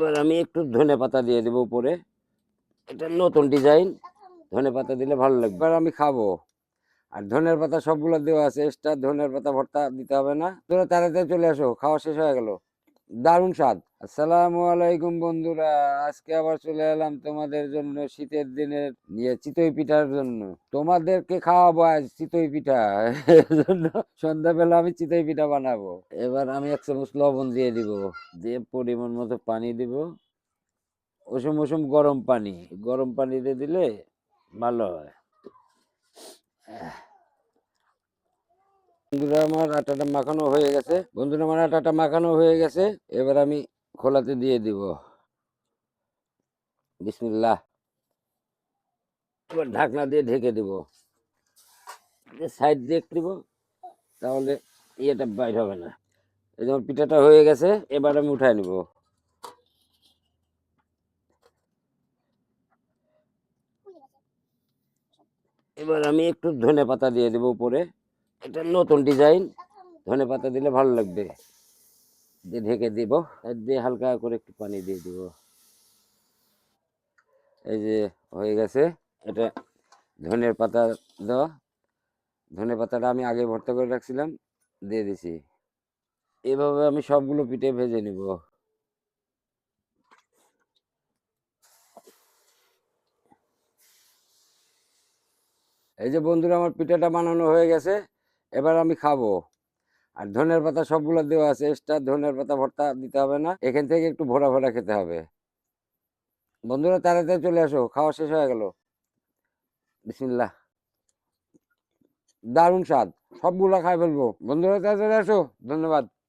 এবার আমি একটু ধনে পাতা দিয়ে দেবো উপরে। এটা নতুন ডিজাইন, ধনে পাতা দিলে ভালো লাগবে। এবার আমি খাবো। আর ধনের পাতা সবগুলো দেওয়া আছে, এক্সট্রা ধনের পাতা ভর্তা দিতে হবে না। তোরা তাড়াতাড়ি চলে আসো, খাওয়া শেষ হয়ে গেল। দারুণ স্বাদ। আসসালামু আলাইকুম বন্ধুরা, আজকে আবার চলে এলাম তোমাদের জন্য শীতের দিনের নিয়ে চিতই পিঠার জন্য। তোমাদেরকে খাওয়াবো আজ চিতই পিঠা। এজন্য সন্ধ্যাবেলা আমি চিতই পিঠা বানাবো। এবার আমি 1 চামচ লবণ দিয়ে দিব, দিয়ে পরিমাণ মতো পানি দিব। ওসম ওসম গরম পানি, গরম পানিতে দিলে ভালো হয়। বন্ধুরা আমার আটাটা মাখানো হয়ে গেছে। এবার আমি খোলাতে দিয়ে দিব। বিসমিল্লাহ। এবার ঢাকনা দিয়ে ঢেকে দিব, সাইড দিয়ে একটু দিব, তাহলে ইয়েটা বাইর হবে না। এই যেমন পিঠাটা হয়ে গেছে, এবার আমি উঠাই নিব। এবার আমি একটু ধনে পাতা দিয়ে দেবো উপরে। এটা নতুন ডিজাইন, ধনে পাতা দিলে ভালো লাগবে। দিয়ে ঢেকে দিব, সাইড দিয়ে হালকা করে একটু পানি দিয়ে দিব। এই যে হয়ে গেছে। এটা ধনের পাতা দেওয়া, ধনে পাতাটা আমি আগে ভর্তা করে রাখছিলাম, দিয়ে দিছি। এভাবে আমি সবগুলো পিঠে ভেজে নিব। এই যে বন্ধুরা আমার পিঠাটা বানানো হয়ে গেছে, এবার আমি খাবো। আর ধনের পাতা সবগুলো দেওয়া আছে, এক্সট্রা ধনের পাতা ভর্তা দিতে হবে না, এখান থেকে একটু ভরা ভরা খেতে হবে। বন্ধুরা তাড়াতাড়ি চলে আসো, খাওয়া শেষ হয়ে গেল। বিসমিল্লাহ। দারুণ স্বাদ, সবগুলা খাই ফেলবো। বন্ধুরা তাড়াতাড়ি আসো। ধন্যবাদ।